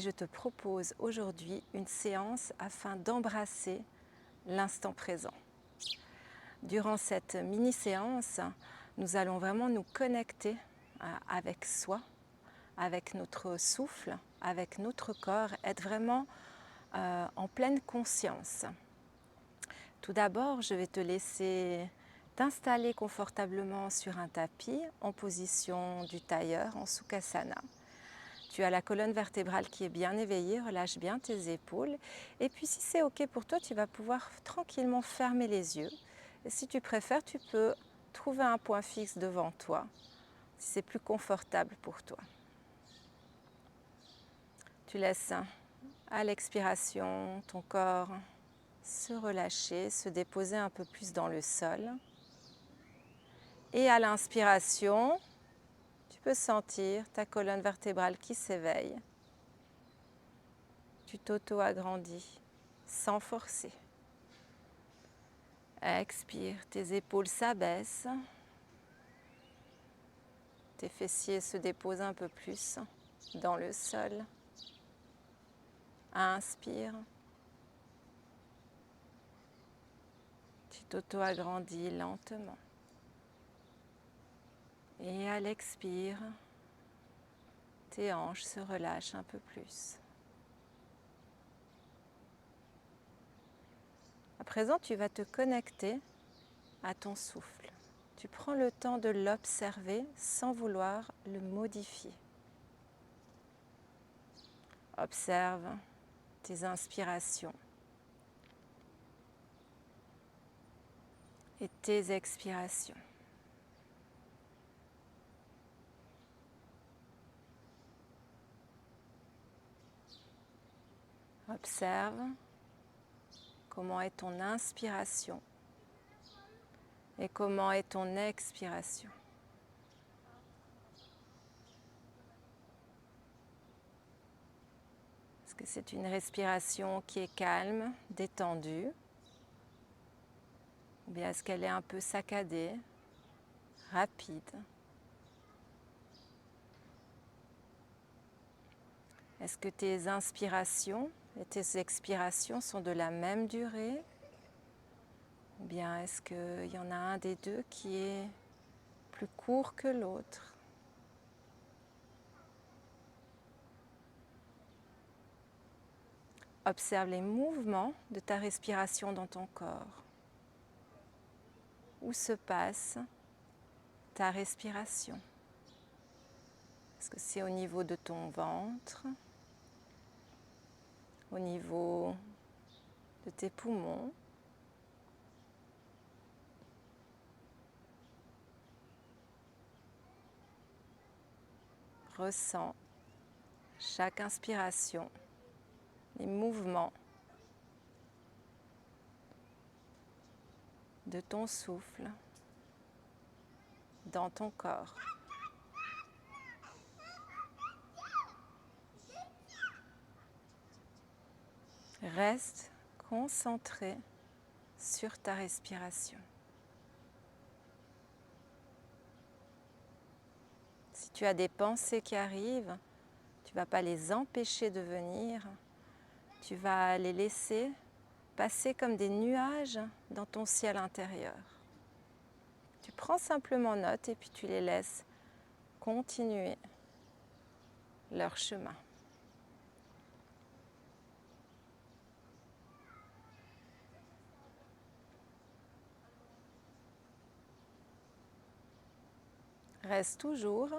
je te propose aujourd'hui une séance afin d'embrasser l'instant présent. Durant cette mini-séance, nous allons vraiment nous connecter avec soi, avec notre souffle, avec notre corps, être vraiment en pleine conscience. Tout d'abord, je vais te laisser t'installer confortablement sur un tapis en position du tailleur, en Sukhasana. Tu as la colonne vertébrale qui est bien éveillée, relâche bien tes épaules. Et puis si c'est OK pour toi, tu vas pouvoir tranquillement fermer les yeux. Et si tu préfères, tu peux trouver un point fixe devant toi, si c'est plus confortable pour toi. Tu laisses à l'expiration ton corps se relâcher, se déposer un peu plus dans le sol. Et à l'inspiration, tu peux sentir ta colonne vertébrale qui s'éveille. Tu t'auto-agrandis sans forcer. Expire, tes épaules s'abaissent. Tes fessiers se déposent un peu plus dans le sol. Inspire. Tu t'auto-agrandis lentement. Et à l'expire, tes hanches se relâchent un peu plus. À présent, tu vas te connecter à ton souffle. Tu prends le temps de l'observer sans vouloir le modifier. Observe tes inspirations et tes expirations. Observe comment est ton inspiration et comment est ton expiration. Est-ce que c'est une respiration qui est calme, détendue? Ou bien est-ce qu'elle est un peu saccadée, rapide? Est-ce que tes inspirations et tes expirations sont de la même durée? Ou bien est-ce qu'il y en a un des deux qui est plus court que l'autre? Observe les mouvements de ta respiration dans ton corps. Où se passe ta respiration? Est-ce que c'est au niveau de ton ventre? Au niveau de tes poumons? Ressens chaque inspiration, les mouvements de ton souffle dans ton corps. Reste concentré sur ta respiration. Si tu as des pensées qui arrivent, tu ne vas pas les empêcher de venir, tu vas les laisser passer comme des nuages dans ton ciel intérieur. Tu prends simplement note et puis tu les laisses continuer leur chemin. Reste toujours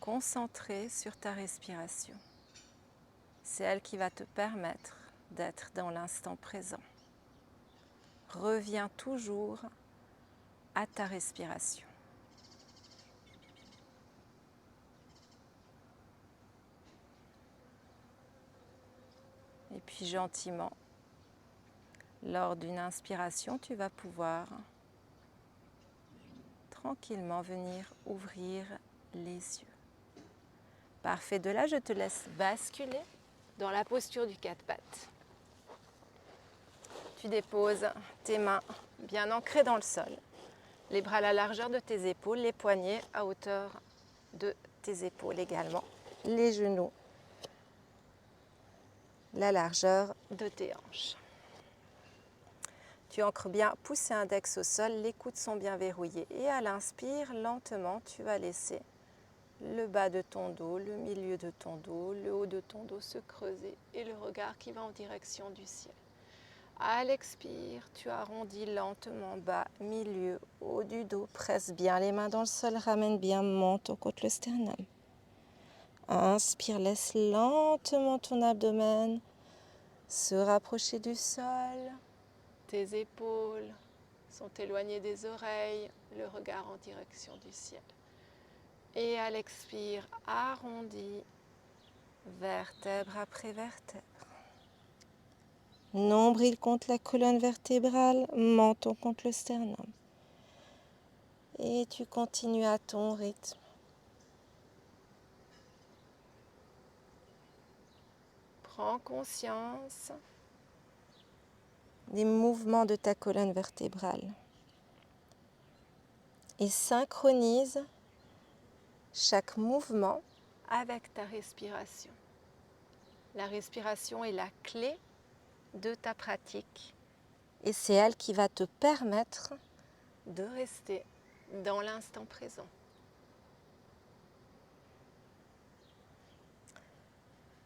concentré sur ta respiration. C'est elle qui va te permettre d'être dans l'instant présent. Reviens toujours à ta respiration. Et puis gentiment, lors d'une inspiration, tu vas pouvoir tranquillement venir ouvrir les yeux. Parfait, de là je te laisse basculer dans la posture du quatre pattes. Tu déposes tes mains bien ancrées dans le sol, les bras à la largeur de tes épaules, les poignets à hauteur de tes épaules également, les genoux la largeur de tes hanches. Tu ancres bien, pouce et index au sol, les coudes sont bien verrouillés. Et à l'inspire, lentement, tu vas laisser le bas de ton dos, le milieu de ton dos, le haut de ton dos se creuser et le regard qui va en direction du ciel. À l'expire, tu arrondis lentement bas, milieu, haut du dos. Presse bien les mains dans le sol, ramène bien menton contre le sternum. Inspire, laisse lentement ton abdomen se rapprocher du sol. Tes épaules sont éloignées des oreilles, le regard en direction du ciel. Et à l'expire, arrondis, vertèbre après vertèbre. Nombril contre la colonne vertébrale, menton contre le sternum. Et tu continues à ton rythme. Prends conscience des mouvements de ta colonne vertébrale et synchronise chaque mouvement avec ta respiration. La respiration est la clé de ta pratique et c'est elle qui va te permettre de rester dans l'instant présent.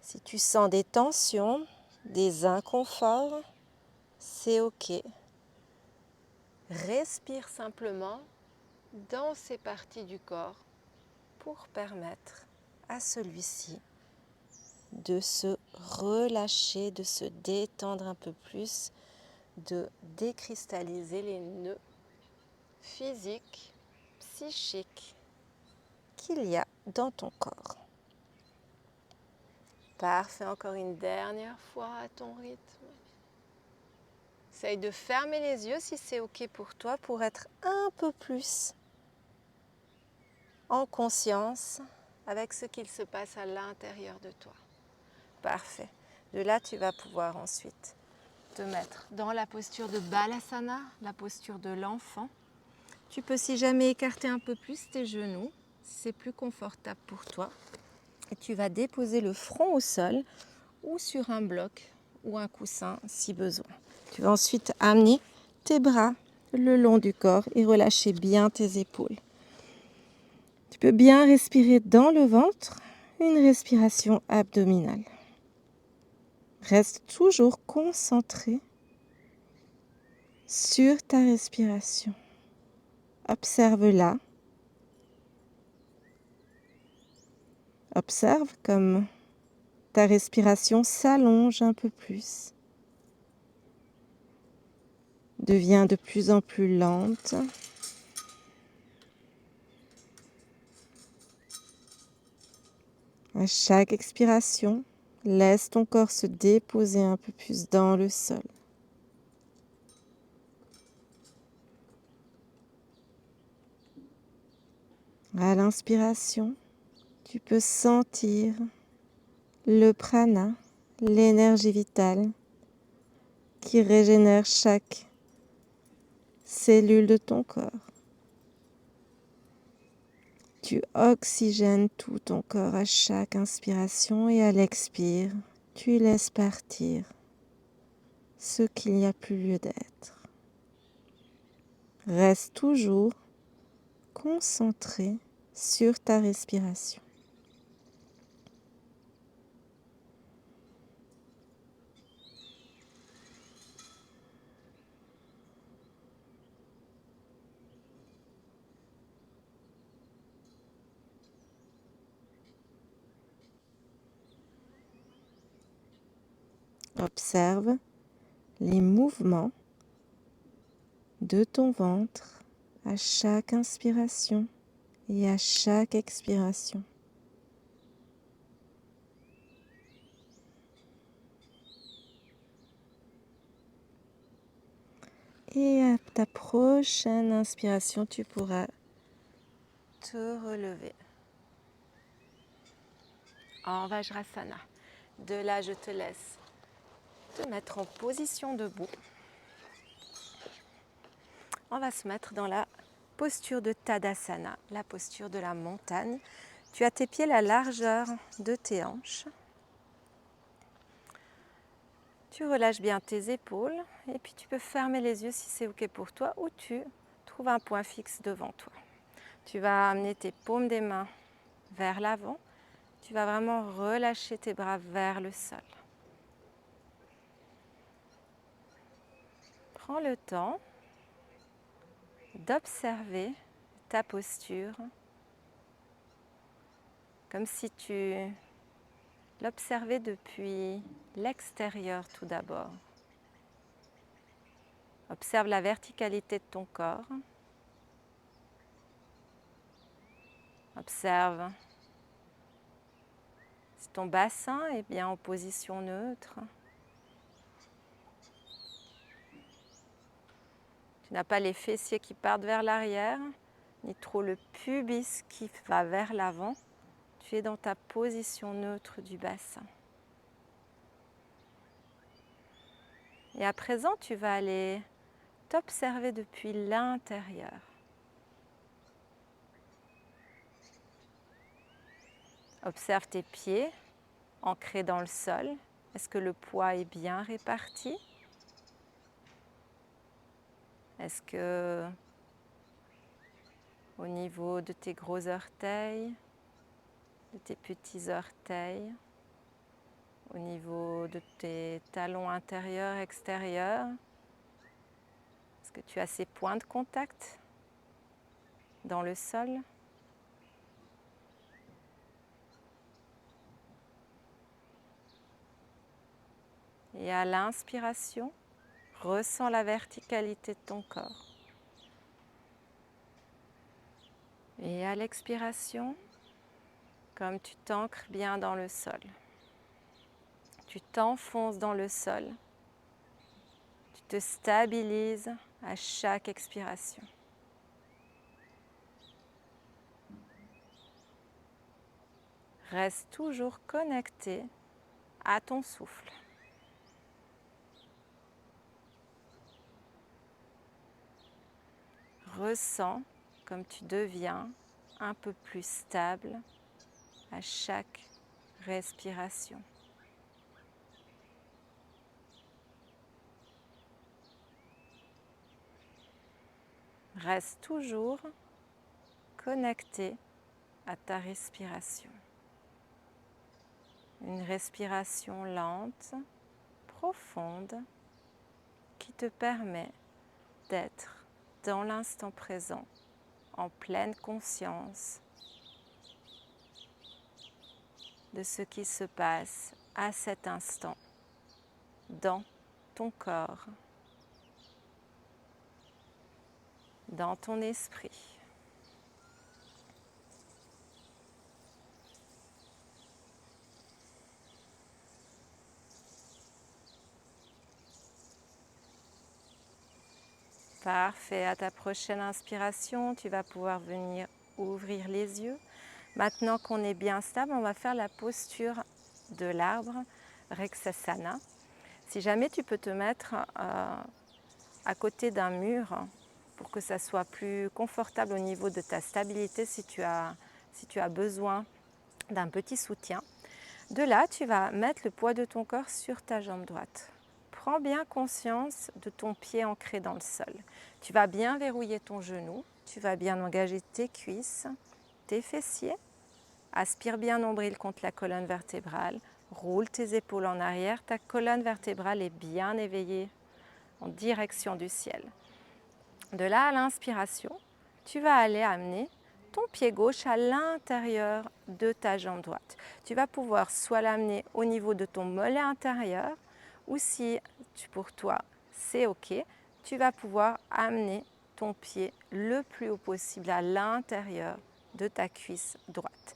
Si tu sens des tensions, des inconforts, c'est ok. Respire simplement dans ces parties du corps pour permettre à celui-ci de se relâcher, de se détendre un peu plus, de décristalliser les nœuds physiques, psychiques qu'il y a dans ton corps. Parfait, encore une dernière fois à ton rythme. Essaye de fermer les yeux si c'est ok pour toi, pour être un peu plus en conscience avec ce qu'il se passe à l'intérieur de toi. Parfait. De là, tu vas pouvoir ensuite te mettre dans la posture de Balasana, la posture de l'enfant. Tu peux, si jamais, écarter un peu plus tes genoux, si c'est plus confortable pour toi. Et tu vas déposer le front au sol ou sur un bloc ou un coussin si besoin. Tu vas ensuite amener tes bras le long du corps et relâcher bien tes épaules. Tu peux bien respirer dans le ventre, une respiration abdominale. Reste toujours concentré sur ta respiration. Observe-la. Observe comme ta respiration s'allonge un peu plus. Devient de plus en plus lente. À chaque expiration, laisse ton corps se déposer un peu plus dans le sol. À l'inspiration, tu peux sentir le prana, l'énergie vitale qui régénère chaque cellule de ton corps. Tu oxygènes tout ton corps à chaque inspiration et à l'expire, tu laisses partir ce qu'il n'y a plus lieu d'être. Reste toujours concentré sur ta respiration. Observe les mouvements de ton ventre à chaque inspiration et à chaque expiration. Et à ta prochaine inspiration, tu pourras te relever en Vajrasana. De là, je te laisse te mettre en position debout. On va se mettre dans la posture de Tadasana, la posture de la montagne. Tu as tes pieds à la largeur de tes hanches. Tu relâches bien tes épaules et puis tu peux fermer les yeux si c'est OK pour toi ou tu trouves un point fixe devant toi. Tu vas amener tes paumes des mains vers l'avant. Tu vas vraiment relâcher tes bras vers le sol. Prends le temps d'observer ta posture comme si tu l'observais depuis l'extérieur tout d'abord. Observe la verticalité de ton corps. Observe si ton bassin est bien en position neutre. Tu n'as pas les fessiers qui partent vers l'arrière, ni trop le pubis qui va vers l'avant. Tu es dans ta position neutre du bassin. Et à présent, tu vas aller t'observer depuis l'intérieur. Observe tes pieds ancrés dans le sol. Est-ce que le poids est bien réparti? Est-ce que au niveau de tes gros orteils, de tes petits orteils, au niveau de tes talons intérieurs, extérieurs, est-ce que tu as ces points de contact dans le sol? Et à l'inspiration, ressens la verticalité de ton corps. Et à l'expiration, comme tu t'ancres bien dans le sol, tu t'enfonces dans le sol, tu te stabilises à chaque expiration. Reste toujours connecté à ton souffle. Ressens comme tu deviens un peu plus stable à chaque respiration. Reste toujours connecté à ta respiration. Une respiration lente, profonde, qui te permet d'être dans l'instant présent, en pleine conscience de ce qui se passe à cet instant dans ton corps, dans ton esprit. Parfait, à ta prochaine inspiration, tu vas pouvoir venir ouvrir les yeux. Maintenant qu'on est bien stable, on va faire la posture de l'arbre, Vrksasana. Si jamais tu peux te mettre à côté d'un mur pour que ça soit plus confortable au niveau de ta stabilité si tu as besoin d'un petit soutien. De là, tu vas mettre le poids de ton corps sur ta jambe droite. Prends bien conscience de ton pied ancré dans le sol. Tu vas bien verrouiller ton genou, tu vas bien engager tes cuisses, tes fessiers. Aspire bien nombril contre la colonne vertébrale, roule tes épaules en arrière, ta colonne vertébrale est bien éveillée en direction du ciel. De là à l'inspiration, tu vas aller amener ton pied gauche à l'intérieur de ta jambe droite. Tu vas pouvoir soit l'amener au niveau de ton mollet intérieur ou si pour toi c'est OK, tu vas pouvoir amener ton pied le plus haut possible à l'intérieur de ta cuisse droite.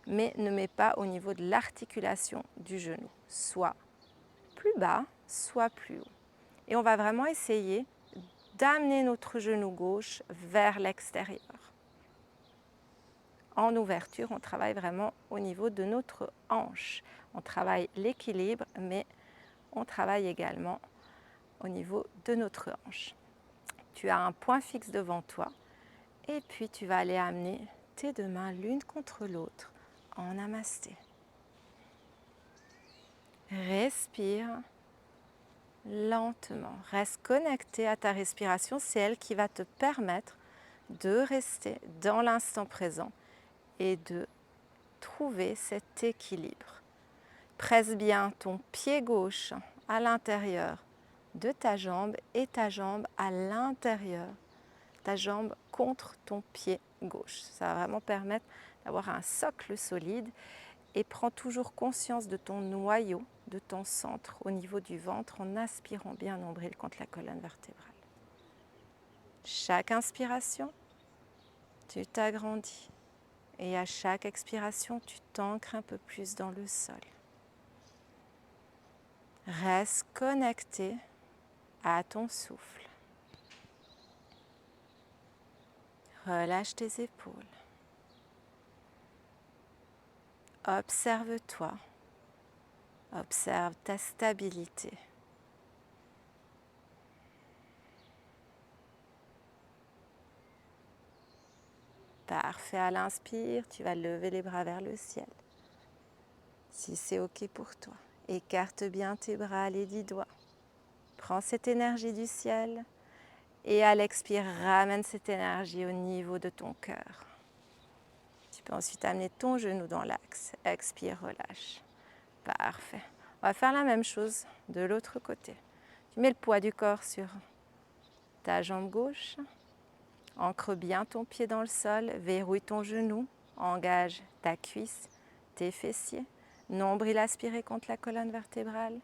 Mais ne mets pas au niveau de l'articulation du genou, soit plus bas, soit plus haut. Et on va vraiment essayer d'amener notre genou gauche vers l'extérieur. En ouverture, on travaille vraiment au niveau de notre hanche. On travaille l'équilibre, mais on travaille également au niveau de notre hanche. Tu as un point fixe devant toi et puis tu vas aller amener tes deux mains l'une contre l'autre en namasté. Respire lentement. Reste connecté à ta respiration, c'est elle qui va te permettre de rester dans l'instant présent et de trouver cet équilibre. Presse bien ton pied gauche à l'intérieur de ta jambe et ta jambe à l'intérieur, ta jambe contre ton pied gauche. Ça va vraiment permettre d'avoir un socle solide et prends toujours conscience de ton noyau, de ton centre au niveau du ventre en aspirant bien nombril contre la colonne vertébrale. Chaque inspiration, tu t'agrandis et à chaque expiration, tu t'ancres un peu plus dans le sol. Reste connecté à ton souffle. Relâche tes épaules. Observe-toi. Observe ta stabilité. Parfait, à l'inspire, tu vas lever les bras vers le ciel. Si c'est OK pour toi, écarte bien tes bras, les 10 doigts. Prends cette énergie du ciel et à l'expire, ramène cette énergie au niveau de ton cœur. Tu peux ensuite amener ton genou dans l'axe. Expire, relâche. Parfait. On va faire la même chose de l'autre côté. Tu mets le poids du corps sur ta jambe gauche. Ancre bien ton pied dans le sol. Verrouille ton genou. Engage ta cuisse, tes fessiers. Nombril aspiré contre la colonne vertébrale.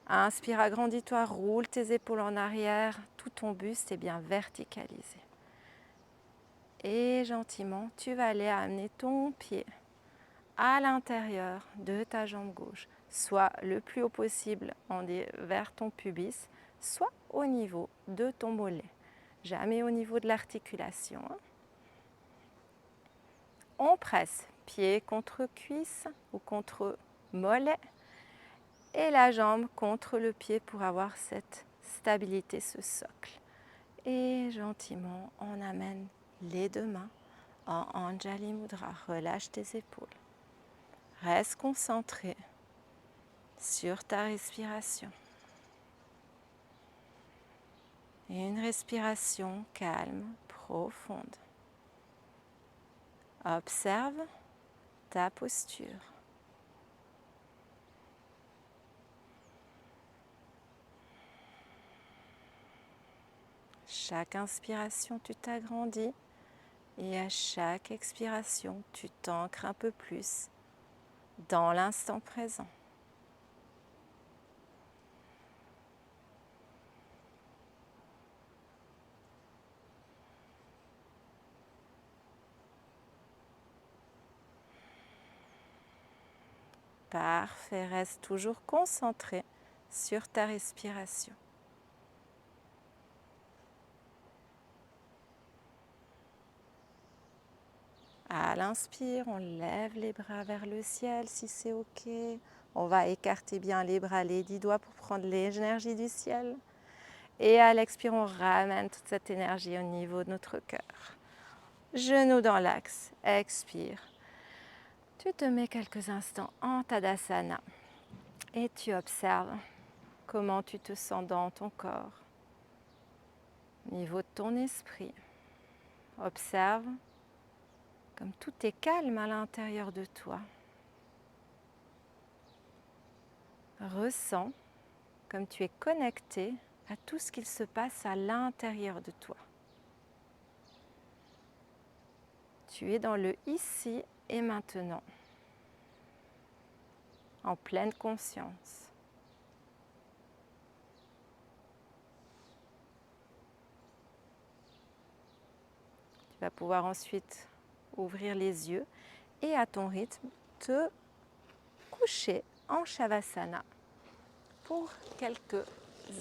Inspire, agrandis-toi, roule tes épaules en arrière. Tout ton buste est bien verticalisé. Et gentiment, tu vas aller amener ton pied à l'intérieur de ta jambe gauche, soit le plus haut possible vers ton pubis, soit au niveau de ton mollet, jamais au niveau de l'articulation. On presse pied contre cuisse ou contre mollet et la jambe contre le pied pour avoir cette stabilité, ce socle. Et gentiment, on amène les deux mains en Anjali Mudra. Relâche tes épaules. Reste concentré sur ta respiration. Et une respiration calme, profonde. Observe ta posture. Chaque inspiration, tu t'agrandis et à chaque expiration, tu t'ancres un peu plus dans l'instant présent. Parfait, reste toujours concentré sur ta respiration. À l'inspire, on lève les bras vers le ciel si c'est OK. On va écarter bien les bras, les 10 doigts pour prendre l'énergie du ciel. Et à l'expire, on ramène toute cette énergie au niveau de notre cœur. Genoux dans l'axe, expire. Tu te mets quelques instants en Tadasana et tu observes comment tu te sens dans ton corps, au niveau de ton esprit. Observe comme tout est calme à l'intérieur de toi. Ressens comme tu es connecté à tout ce qu'il se passe à l'intérieur de toi. Tu es dans le ici et maintenant, en pleine conscience. Tu vas pouvoir ensuite ouvrir les yeux et à ton rythme te coucher en Shavasana pour quelques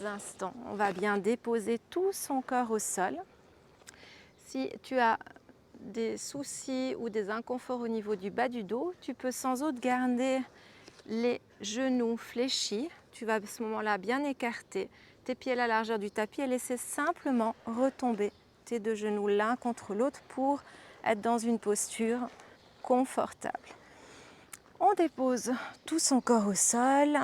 instants. On va bien déposer tout son corps au sol. Si tu as des soucis ou des inconforts au niveau du bas du dos, tu peux sans doute garder les genoux fléchis. Tu vas à ce moment-là bien écarter tes pieds à la largeur du tapis et laisser simplement retomber tes deux genoux l'un contre l'autre pour être dans une posture confortable. On dépose tout son corps au sol.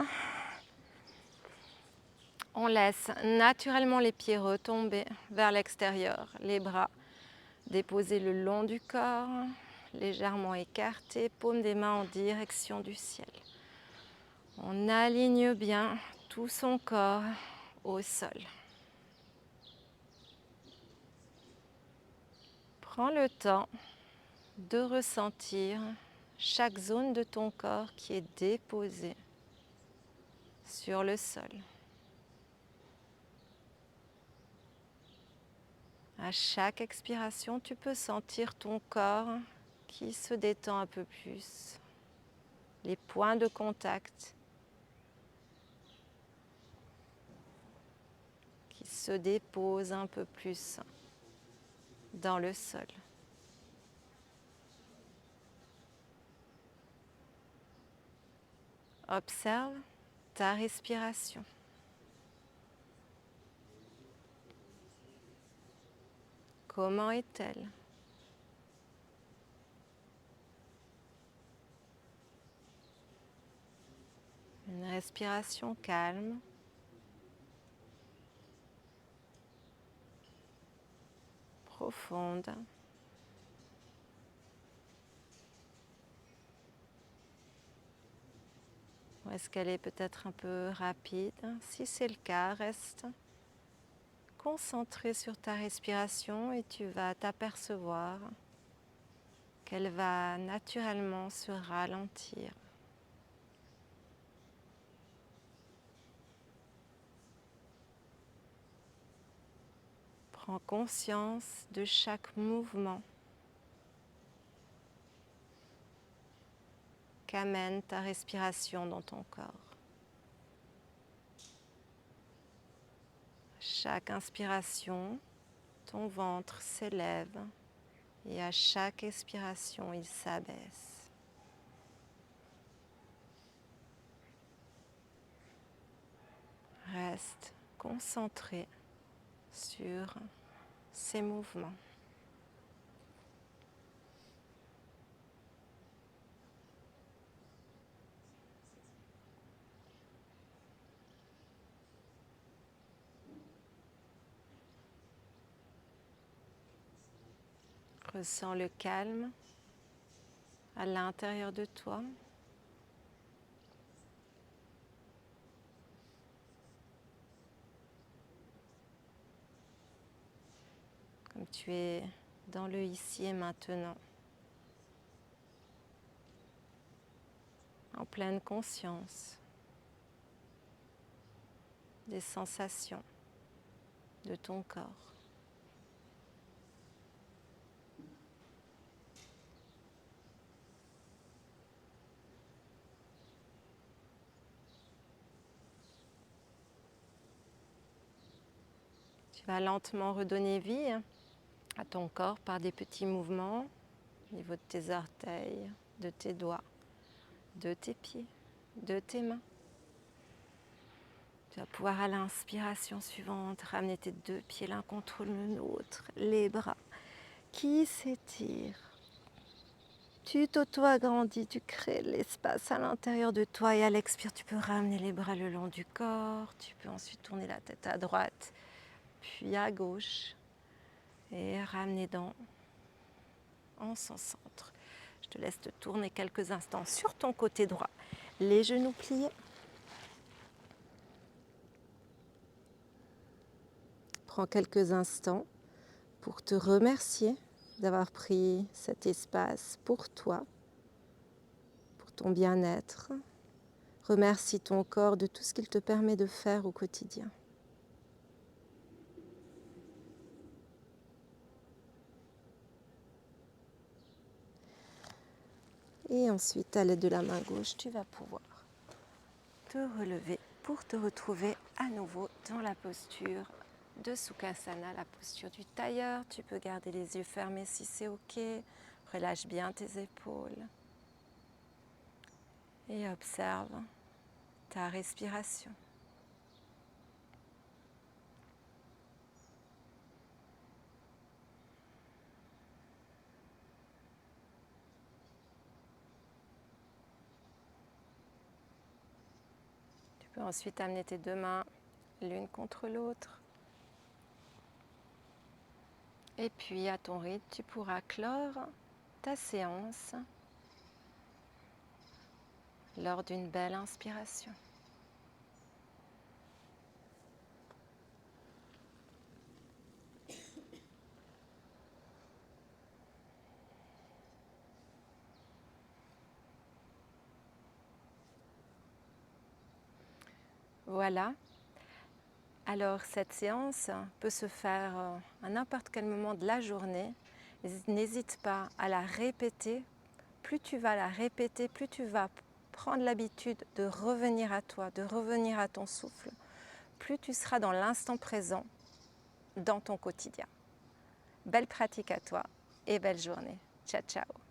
On laisse naturellement les pieds retomber vers l'extérieur, les bras déposés le long du corps, légèrement écartés, paume des mains en direction du ciel. On aligne bien tout son corps au sol. Prends le temps de ressentir chaque zone de ton corps qui est déposée sur le sol. À chaque expiration, tu peux sentir ton corps qui se détend un peu plus. Les points de contact qui se déposent un peu plus dans le sol. Observe ta respiration. Comment est-elle? Une respiration calme, profonde. Ou est-ce qu'elle est peut-être un peu rapide? Si c'est le cas, reste concentré sur ta respiration et tu vas t'apercevoir qu'elle va naturellement se ralentir. Prends conscience de chaque mouvement qu'amène ta respiration dans ton corps. Chaque inspiration, ton ventre s'élève et à chaque expiration, il s'abaisse. Reste concentré sur ces mouvements. Ressens le calme à l'intérieur de toi. Comme tu es dans le ici et maintenant, en pleine conscience des sensations de ton corps. Tu vas lentement redonner vie à ton corps par des petits mouvements au niveau de tes orteils, de tes doigts, de tes pieds, de tes mains. Tu vas pouvoir à l'inspiration suivante ramener tes deux pieds l'un contre l'autre, les bras qui s'étirent. Tu t'auto-agrandis, tu crées de l'espace à l'intérieur de toi et à l'expire, tu peux ramener les bras le long du corps. Tu peux ensuite tourner la tête à droite, puis à gauche et ramener en son centre. Je te laisse te tourner quelques instants sur ton côté droit, les genoux pliés. Prends quelques instants pour te remercier d'avoir pris cet espace pour toi, pour ton bien-être. Remercie ton corps de tout ce qu'il te permet de faire au quotidien. Et ensuite, à l'aide de la main gauche, tu vas pouvoir te relever pour te retrouver à nouveau dans la posture de Sukhasana, la posture du tailleur. Tu peux garder les yeux fermés si c'est OK. Relâche bien tes épaules. Et observe ta respiration. Tu peux ensuite amener tes deux mains l'une contre l'autre. Et puis à ton rythme, tu pourras clore ta séance lors d'une belle inspiration. Voilà. Alors cette séance peut se faire à n'importe quel moment de la journée. N'hésite pas à la répéter. Plus tu vas la répéter, plus tu vas prendre l'habitude de revenir à toi, de revenir à ton souffle, plus tu seras dans l'instant présent dans ton quotidien. Belle pratique à toi et belle journée. Ciao, ciao.